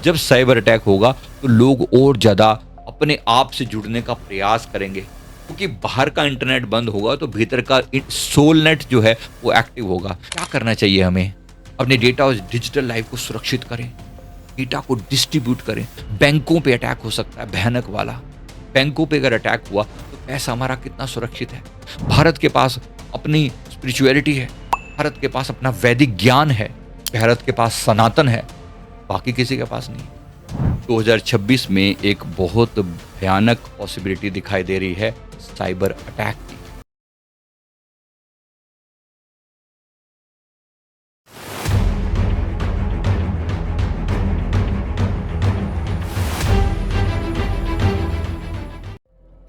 जब cyber attack होगा तो लोग और ज़्यादा अपने आप से जुड़ने का प्रयास करेंगे, क्योंकि बाहर का इंटरनेट बंद होगा तो भीतर का सोल नेट जो है वो एक्टिव होगा। क्या करना चाहिए हमें? अपने डेटा और डिजिटल लाइफ को सुरक्षित करें, डेटा को डिस्ट्रीब्यूट करें। बैंकों पे अटैक हो सकता है भयानक वाला। बैंकों पे अगर अटैक हुआ तो पैसा हमारा कितना सुरक्षित है? भारत के पास अपनी स्पिरिचुअलिटी है, भारत के पास अपना वैदिक ज्ञान है, भारत के पास सनातन है, बाकी किसी के पास नहीं। 2026 में एक बहुत भयानक पॉसिबिलिटी दिखाई दे रही है साइबर अटैक की।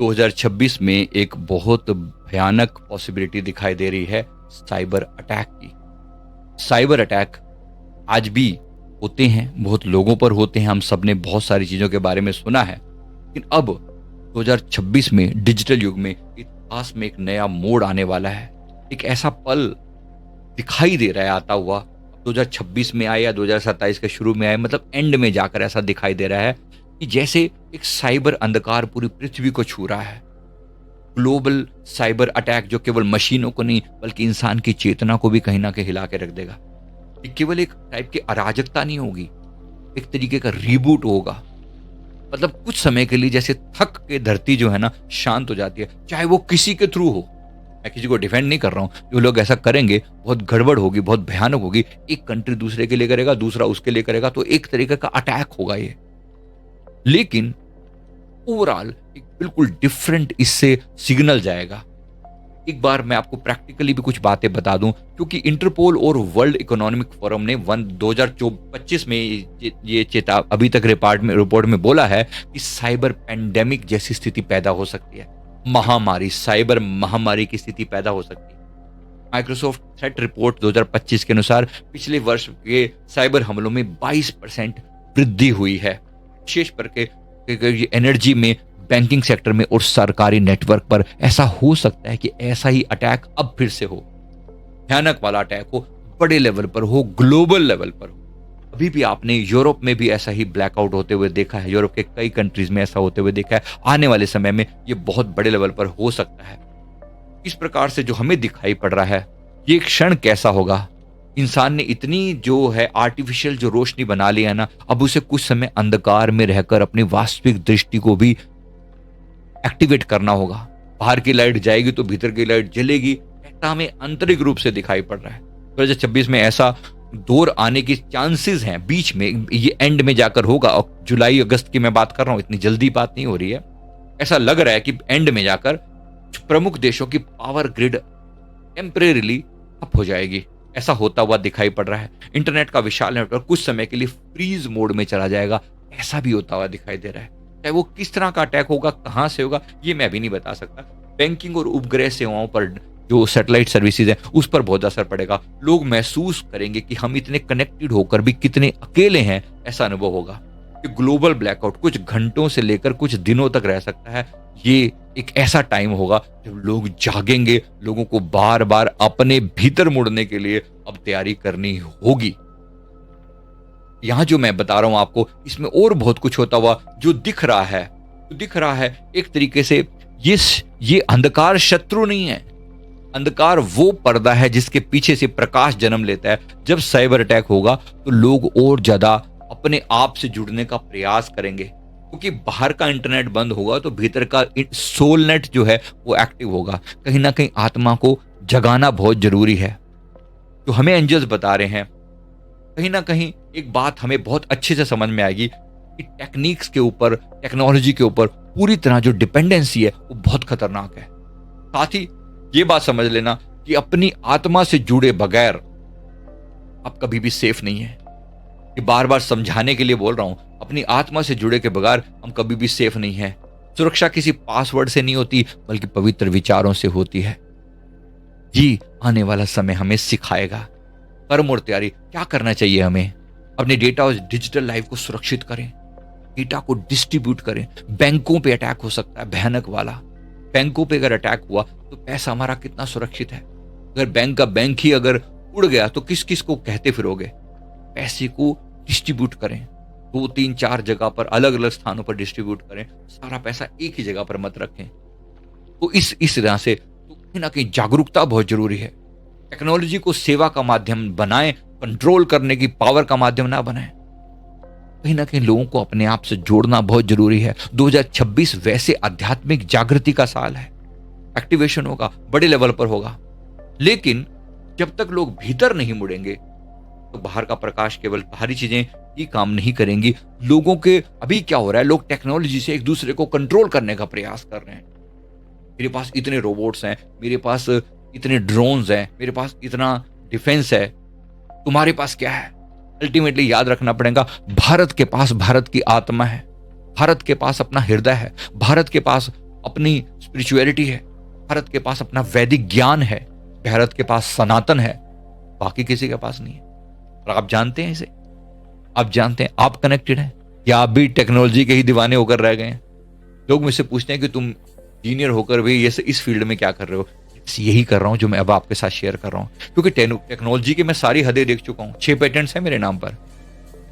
दो 2026 में एक बहुत भयानक पॉसिबिलिटी दिखाई दे रही है साइबर अटैक की। साइबर अटैक आज भी होते हैं, बहुत लोगों पर होते हैं, हम सब ने बहुत सारी चीज़ों के बारे में सुना है। लेकिन अब 2026 में डिजिटल युग में इतिहास में एक नया मोड़ आने वाला है। एक ऐसा पल दिखाई दे रहा है आता हुआ, 2026 में आए या 2027 के शुरू में आए, मतलब एंड में जाकर ऐसा दिखाई दे रहा है कि जैसे एक साइबर अंधकार पूरी पृथ्वी को छू रहा है। ग्लोबल साइबर अटैक जो केवल मशीनों को नहीं बल्कि इंसान की चेतना को भी कहीं ना कहीं हिला के रख देगा। ये केवल एक टाइप की अराजकता नहीं होगी, एक तरीके का रीबूट होगा। मतलब कुछ समय के लिए जैसे थक के धरती जो है ना शांत हो जाती है, चाहे वो किसी के थ्रू हो। मैं किसी को डिफेंड नहीं कर रहा हूँ, जो लोग ऐसा करेंगे बहुत गड़बड़ होगी, बहुत भयानक होगी। एक कंट्री दूसरे के लिए करेगा, दूसरा उसके लिए करेगा, तो एक तरीके का अटैक होगा ये। लेकिन ओवरऑल एक बिल्कुल डिफरेंट इससे सिग्नल जाएगा। एक बार मैं आपको प्रैक्टिकली भी कुछ बातें बता दूं, क्योंकि इंटरपोल और वर्ल्ड इकोनॉमिक फोरम ने 2025 में ये चेता अभी तक रिपोर्ट में बोला है कि साइबर पैंडेमिक जैसी स्थिति पैदा हो सकती है। महामारी, साइबर महामारी की स्थिति पैदा हो सकती है। माइक्रोसॉफ्ट थ्रेट रिपोर्ट 2025 के अनुसार पिछले वर्ष के साइबर हमलों में 22% वृद्धि हुई है, विशेष करके एनर्जी में, बैंकिंग सेक्टर में और सरकारी नेटवर्क पर। ऐसा हो सकता है कि ऐसा ही अटैक अब फिर से हो, भयानक वाला अटैक हो, बड़े लेवल पर हो, ग्लोबल लेवल पर हो। अभी भी आपने यूरोप में भी ऐसा ही ब्लैकआउट होते हुए देखा है, यूरोप के कई कंट्रीज में ऐसा होते हुए देखा है। आने वाले समय में ये बहुत बड़े लेवल पर हो सकता है। इस प्रकार से जो हमें दिखाई पड़ रहा है, ये क्षण कैसा होगा? इंसान ने इतनी जो है आर्टिफिशियल जो रोशनी बना ली है ना, अब उसे कुछ समय अंधकार में रहकर अपनी वास्तविक दृष्टि को भी एक्टिवेट करना होगा। बाहर की लाइट जाएगी तो भीतर की लाइट जलेगी। ऐसा हमें आंतरिक रूप से दिखाई पड़ रहा है। 2026 में ऐसा दौर आने की चांसेस हैं, बीच में ये एंड में जाकर होगा। और जुलाई अगस्त की मैं बात कर रहा हूं, इतनी जल्दी बात नहीं हो रही है। ऐसा लग रहा है कि एंड में जाकर प्रमुख देशों की पावर ग्रिड टेम्परेरीली ठप हो जाएगी। ऐसा होता हुआ दिखाई पड़ रहा है। इंटरनेट का विशाल नेटवर्क कुछ समय के लिए फ्रीज मोड में चला जाएगा, ऐसा भी होता हुआ दिखाई दे रहा है। चाहे वो किस तरह का अटैक होगा, कहां से होगा, ये मैं भी नहीं बता सकता। बैंकिंग और उपग्रह सेवाओं पर जो सैटेलाइट सर्विसेज है उस पर बहुत असर पड़ेगा। लोग महसूस करेंगे कि हम इतने कनेक्टेड होकर भी कितने अकेले हैं, ऐसा अनुभव होगा। ये ग्लोबल ब्लैकआउट कुछ घंटों से लेकर कुछ दिनों तक रह सकता है। ये एक ऐसा टाइम होगा जब लोग जागेंगे, लोगों को बार बार अपने भीतर मुड़ने के लिए अब तैयारी करनी होगी। यहां जो मैं बता रहा हूं आपको, इसमें और बहुत कुछ होता हुआ जो दिख रहा है, एक तरीके से ये अंधकार शत्रु नहीं है। अंधकार वो पर्दा है जिसके पीछे से प्रकाश जन्म लेता है। जब साइबर अटैक होगा तो लोग और ज्यादा अपने आप से जुड़ने का प्रयास करेंगे, क्योंकि बाहर का इंटरनेट बंद होगा तो भीतर का सोल नेट जो है वो एक्टिव होगा। कहीं ना कहीं आत्मा को जगाना बहुत जरूरी है। तो हमें एंजल्स बता रहे हैं, कहीं ना कहीं एक बात हमें बहुत अच्छे से समझ में आएगी कि टेक्निक्स के ऊपर, टेक्नोलॉजी के ऊपर पूरी तरह जो डिपेंडेंसी है वो बहुत खतरनाक है। साथ ही ये बात समझ लेना कि अपनी आत्मा से जुड़े बगैर आप कभी भी सेफ नहीं है। ये बार बार समझाने के लिए बोल रहा हूं, अपनी आत्मा से जुड़े के बगैर हम कभी भी सेफ नहीं है। सुरक्षा किसी पासवर्ड से नहीं होती बल्कि पवित्र विचारों से होती है। ये आने वाला समय हमें सिखाएगा। कर्म और तैयारी क्या करना चाहिए हमें? अपने डेटा और डिजिटल लाइफ को सुरक्षित करें, डेटा को डिस्ट्रीब्यूट करें। बैंकों पे अटैक हो सकता है भयानक वाला। बैंकों पे अगर अटैक हुआ तो पैसा हमारा कितना सुरक्षित है? अगर बैंक का बैंक ही अगर उड़ गया तो किस किस को कहते फिरोगे? पैसे को डिस्ट्रीब्यूट करें, दो तीन चार जगह पर अलग अलग स्थानों पर डिस्ट्रीब्यूट करें, सारा पैसा एक ही जगह पर मत रखें। तो इस तरह से तो कहीं ना कहीं जागरूकता बहुत जरूरी है। टेक्नोलॉजी को सेवा का माध्यम बनाएं, कंट्रोल करने की पावर का माध्यम ना बनाएं। कहीं ना कहीं लोगों को अपने आप से जोड़ना बहुत जरूरी है। 2026 वैसे आध्यात्मिक जागृति का साल है। एक्टिवेशन होगा, बड़े लेवल पर होगा, लेकिन जब तक लोग भीतर नहीं मुड़ेंगे तो बाहर का प्रकाश, केवल बाहरी चीजें ही काम नहीं करेंगी। लोगों के अभी क्या हो रहा है, लोग टेक्नोलॉजी से एक दूसरे को कंट्रोल करने का प्रयास कर रहे हैं। मेरे पास इतने रोबोट्स हैं, मेरे पास इतने ड्रोन्स हैं, मेरे पास इतना डिफेंस है, तुम्हारे पास क्या है? अल्टीमेटली याद रखना पड़ेगा, भारत के पास भारत की आत्मा है, भारत के पास अपना हृदय है, भारत के पास अपनी स्पिरिचुअलिटी है, भारत के पास अपना वैदिक ज्ञान है, भारत के पास सनातन है, बाकी किसी के पास नहीं है। और आप जानते हैं इसे, आप जानते हैं आप कनेक्टेड हैं या आप भी टेक्नोलॉजी के ही दीवाने होकर रह गए हैं? लोग मुझसे पूछते हैं कि तुम इंजीनियर होकर भी ये इस फील्ड में क्या कर रहे हो? यही कर रहा हूं जो मैं अब आपके साथ शेयर कर रहा हूं, क्योंकि टेक्नोलॉजी की मैं सारी हदें देख चुका हूं। 6 पेटेंट्स हैं मेरे नाम पर,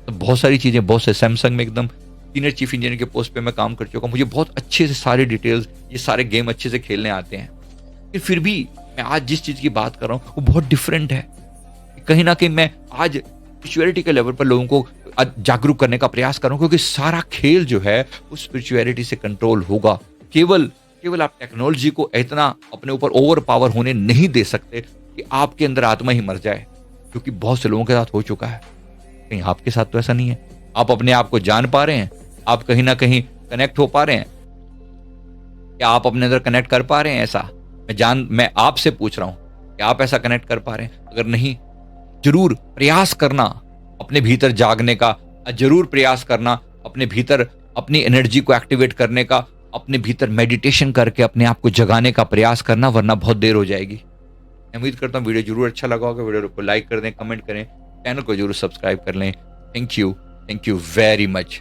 तो बहुत सारी चीजें, बहुत से सैमसंग में एकदम सीनियर चीफ इंजीनियर के पोस्ट पे मैं काम कर चुका हूं। मुझे बहुत अच्छे से सारी डिटेल्स, ये सारे गेम अच्छे से खेलने आते हैं। फिर भी मैं आज जिस चीज की बात कर रहा हूं वो बहुत डिफरेंट है। कहीं ना कहीं मैं आज स्पिरिचुअलिटी के लेवल पर लोगों को जागरूक करने का प्रयास कर रहा हूं, क्योंकि सारा खेल जो है वो स्पिरिचुअलिटी से कंट्रोल होगा। केवल आप टेक्नोलॉजी को इतना अपने ऊपर ओवर पावर होने नहीं दे सकते कि आपके अंदर आत्मा ही मर जाए, क्योंकि बहुत से लोगों के साथ हो चुका है। कहीं आपके साथ तो ऐसा नहीं है। आप अपने आप को जान पा रहे हैं? आप कहीं ना कहीं कनेक्ट हो पा रहे हैं? क्या आप अपने अंदर कनेक्ट कर पा रहे हैं? ऐसा मैं आपसे पूछ रहा हूं कि आप ऐसा कनेक्ट कर पा रहे हैं? अगर नहीं, जरूर प्रयास करना अपने भीतर जागने का, जरूर प्रयास करना अपने भीतर अपनी एनर्जी को एक्टिवेट करने का, अपने भीतर मेडिटेशन करके अपने आप को जगाने का प्रयास करना, वरना बहुत देर हो जाएगी। मैं उम्मीद करता हूँ वीडियो जरूर अच्छा लगा होगा। वीडियो को लाइक कर दें, कमेंट करें, चैनल को जरूर सब्सक्राइब कर लें। Thank you very much.